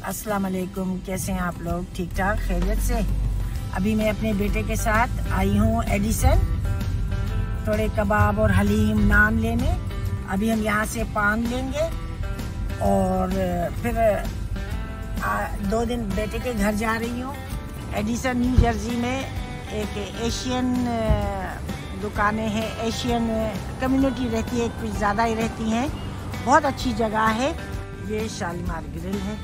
अस्सलाम वालेकुम। कैसे हैं आप लोग? ठीक ठाक, खैरियत से? अभी मैं अपने बेटे के साथ आई हूँ एडिसन, थोड़े कबाब और हलीम नान लेने। अभी हम यहाँ से पान लेंगे और फिर 2 दिन बेटे के घर जा रही हूँ। एडिसन न्यू जर्सी में एक एशियन दुकानें हैं, एशियन कम्युनिटी रहती है, कुछ ज़्यादा ही रहती हैं। बहुत अच्छी जगह है। ये शालीमार ग्रिल है।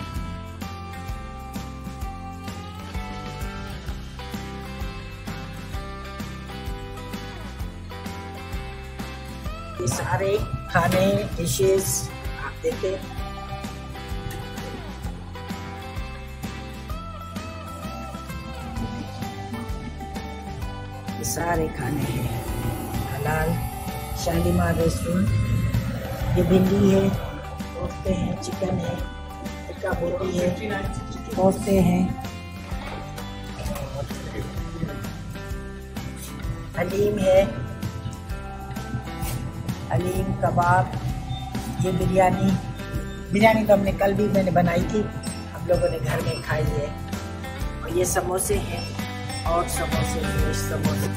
ये सारे खाने डिशेस आप देखें। ये सारे खाने हैं हलाल शालीमार रेस्टोरेंट। ये भिंडी है, कोफ्ते हैं, चिकन है, टिक्का बोटी है, कोफ्ते हैं, हलीम है, हलीम कबाब, ये बिरयानी तो हमने कल भी मैंने बनाई थी, हम लोगों ने घर में खाई है। और ये समोसे हैं और समोसे, फ्रेश समोसे।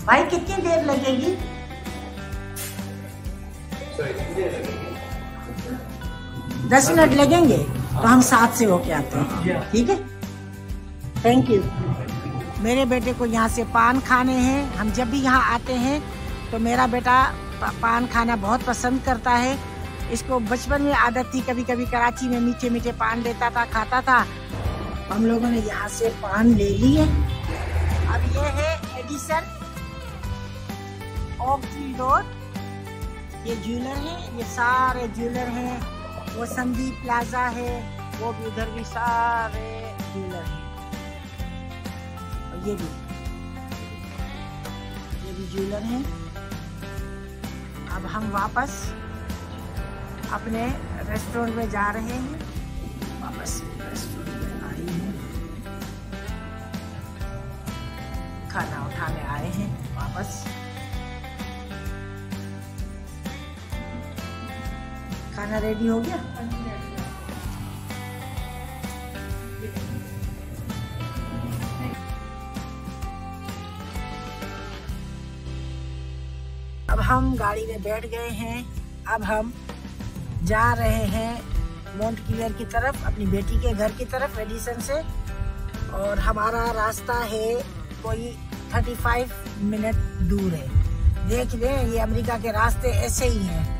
भाई कितनी देर लगेगी? 10 मिनट लगेंगे, तो हम 7 से होके आते हैं, ठीक है? Thank you. मेरे बेटे को यहाँ से पान खाने हैं। हम जब भी यहाँ आते हैं तो मेरा बेटा पान खाना बहुत पसंद करता है। इसको बचपन में आदत थी, कभी कभी कराची में मीठे मीठे पान लेता था, खाता था। हम लोगों ने यहाँ से पान ले लिए। अब ये है एडिसन ओक ट्री रोड। ये ज्वेलर है, ये सारे ज्वेलर हैं। वो संदीप प्लाजा है, वो भी उधर भी सारे ज्वेलर हैं। और ये भी ज्वेलर हैं। अब हम वापस अपने रेस्टोरेंट में जा रहे हैं। वापस रेस्टोरेंट में आए हैं, खाना उठाने आए हैं वापस। खाना रेडी हो गया? अब हम गाड़ी में बैठ गए हैं। अब हम जा रहे हैं माउंट क्लियर की तरफ, अपनी बेटी के घर की तरफ एडिसन से। और हमारा रास्ता है कोई 35 मिनट दूर है। देख लें, ये अमेरिका के रास्ते ऐसे ही हैं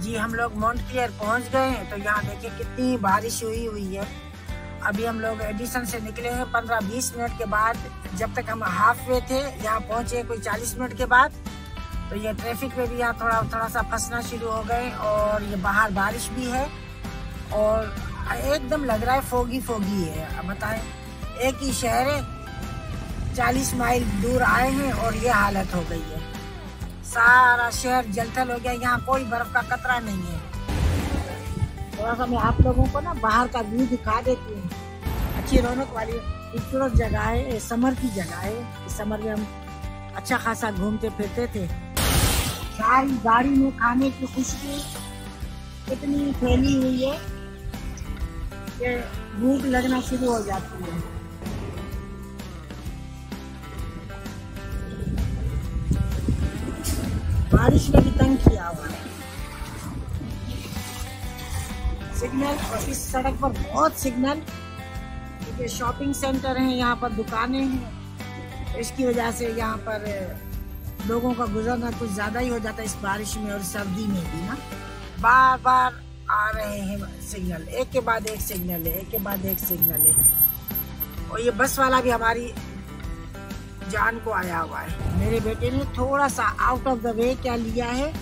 जी। हम लोग माउंट क्लियर पहुंच गए हैं। तो यहाँ देखिए कितनी बारिश हुई है। अभी हम लोग एडिसन से निकले हैं 15-20 मिनट के बाद। जब तक हम हाफ वे थे, यहाँ पहुंचे कोई 40 मिनट के बाद। तो ये ट्रैफिक में भी यहाँ थोड़ा सा फंसना शुरू हो गए। और ये बाहर बारिश भी है और एकदम लग रहा है फोगी है। अब बताएं, एक ही शहर है, 40 माइल दूर आए हैं और ये हालत हो गई है। सारा शहर जलथल हो गया। यहाँ कोई बर्फ का कतरा नहीं है। थोड़ा सा मैं आप लोगों को ना बाहर का व्यू दिखा देती हूँ। अच्छी रौनक वाली खूबसूरत जगह है, समर की जगह है। इस समर में हम अच्छा खासा घूमते फिरते थे। सारी गाड़ी में खाने की खुशबू इतनी फैली हुई है कि भूख लगना शुरू हो जाती है। बारिश ने भी तंग किया हुआ है। सिग्नल, और इस सड़क पर बहुत सिग्नल, क्योंकि शॉपिंग सेंटर हैं, यहाँ पर दुकानें हैं। इसकी वजह से यहाँ पर लोगों का गुजरना कुछ ज़्यादा ही हो जाता है इस बारिश में और सर्दी में भी ना। बार बार आ रहे हैं सिग्नल, एक के बाद एक सिग्नल है, एक के बाद एक सिग्नल है। और ये बस वाला भी हमारी जान को आया हुआ है। मेरे बेटे ने थोड़ा सा आउट ऑफ द वे क्या लिया है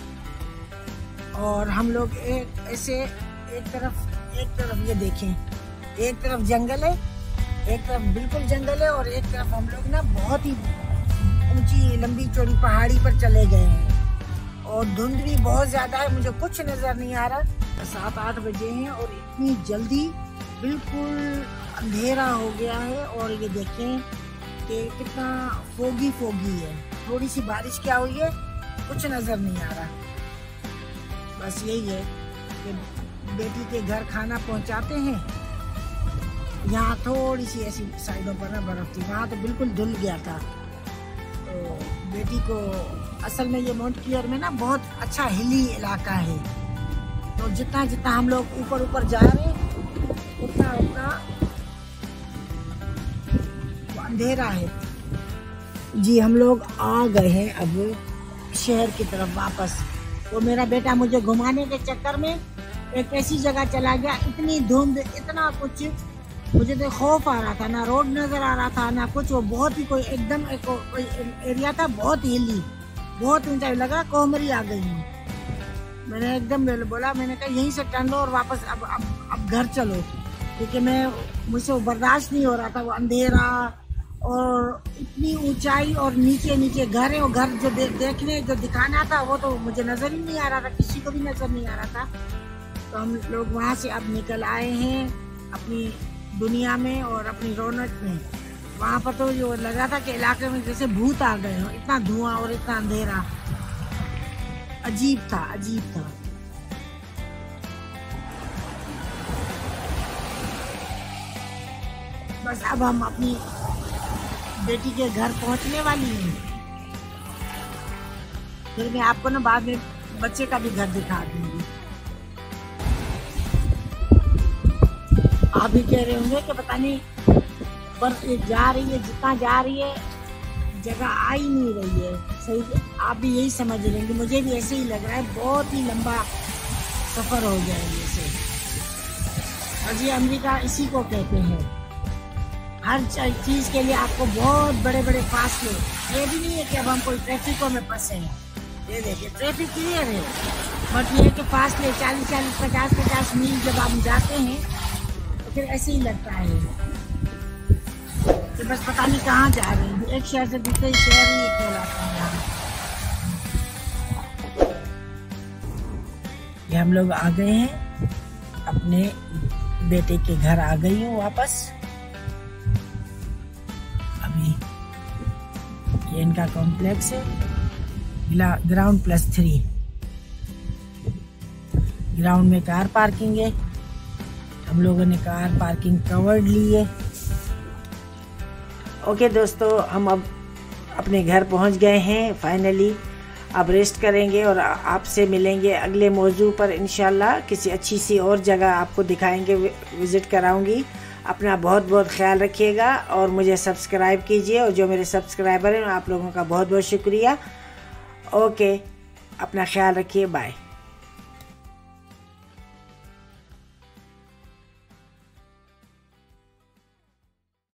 और हम लोग ऐसे एक तरफ ये देखें, एक तरफ जंगल है, एक तरफ बिल्कुल जंगल है, और एक तरफ हम लोग ना बहुत ही ऊंची लंबी चौड़ी पहाड़ी पर चले गए हैं। और धुंध भी बहुत ज्यादा है, मुझे कुछ नजर नहीं आ रहा। 7-8 बजे हैं और इतनी जल्दी बिल्कुल अंधेरा हो गया है। और ये देखें कि कितना फोगी है, थोड़ी सी बारिश क्या हुई है कुछ नजर नहीं आ रहा। बस यही है कि बेटी के घर खाना पहुंचाते हैं। यहाँ थोड़ी सी ऐसी साइडों पर ना बर्फ थी, वहाँ तो बिल्कुल धुल गया था। तो बेटी को असल में ये माउंट क्लियर में ना बहुत अच्छा हिली इलाका है, तो जितना हम लोग ऊपर जा रहे हैं उतना अंधेरा है। जी हम लोग आ गए हैं अब शहर की तरफ वापस। तो मेरा बेटा मुझे घुमाने के चक्कर में एक ऐसी जगह चला गया, इतनी धुंध, इतना कुछ, मुझे तो खौफ आ रहा था, ना रोड नजर आ रहा था ना कुछ। वो बहुत ही कोई एकदम कोई एरिया था, बहुत हिली, बहुत ऊंचाई, लगा कोहमरी आ गई हूँ। मैंने एकदम बोला, मैंने कहा यहीं से टर्न लो और वापस अब घर चलो, क्योंकि मुझसे वो बर्दाश्त नहीं हो रहा था। वो अंधेरा और इतनी ऊंचाई और नीचे घर है। वो घर जो देखने जो दिखाना था वो तो मुझे नजर ही नहीं आ रहा था, किसी को भी नजर नहीं आ रहा था। तो हम लोग वहाँ से अब निकल आए हैं अपनी दुनिया में और अपनी रौनक में। वहाँ पर तो जो लग रहा था कि इलाके में जैसे भूत आ गए हो, इतना धुआं और इतना अंधेरा, अजीब था। बस अब हम अपनी बेटी के घर पहुंचने वाली हैं। फिर मैं आपको ना बाद में बच्चे का भी घर दिखा दूंगी। आप भी कह रहे होंगे कि पता नहीं बर्फ जा रही है, जितना जा रही है जगह आ ही नहीं रही है। सही, आप भी यही समझ रहे हैं, मुझे भी ऐसे ही लग रहा है, बहुत ही लंबा सफर हो गया है जैसे। और ये अमेरिका इसी को कहते हैं, हर चीज के लिए आपको बहुत बड़े फासले। ये भी नहीं है कि अब हम कोई ट्रैफिकों में फंसे हैं, ये देखिए ट्रैफिक क्लियर है, बट ये है कि फासले 40-40, 50-50 मील जब हम जाते हैं तो फिर ऐसे ही लगता है कि बस पता नहीं कहाँ जा रहे हैं, एक शहर से दूसरे शहर ही कहलाता है। ये हम लोग आ गए हैं, अपने बेटे के घर आ गई हूँ वापस। अभी ये इनका कॉम्प्लेक्स है, ग्राउंड +3। ग्राउंड में कार पार्किंग है, हम लोगों ने कार पार्किंग कवर्ड ली है। ओके दोस्तों, हम अब अपने घर पहुंच गए हैं फाइनली। अब रेस्ट करेंगे और आपसे मिलेंगे अगले मौजू पर इंशाल्लाह। किसी अच्छी सी और जगह आपको दिखाएंगे, विज़िट कराऊंगी। अपना बहुत बहुत ख्याल रखिएगा और मुझे सब्सक्राइब कीजिए, और जो मेरे सब्सक्राइबर हैं आप लोगों का बहुत बहुत शुक्रिया। ओके, अपना ख्याल रखिए, बाय।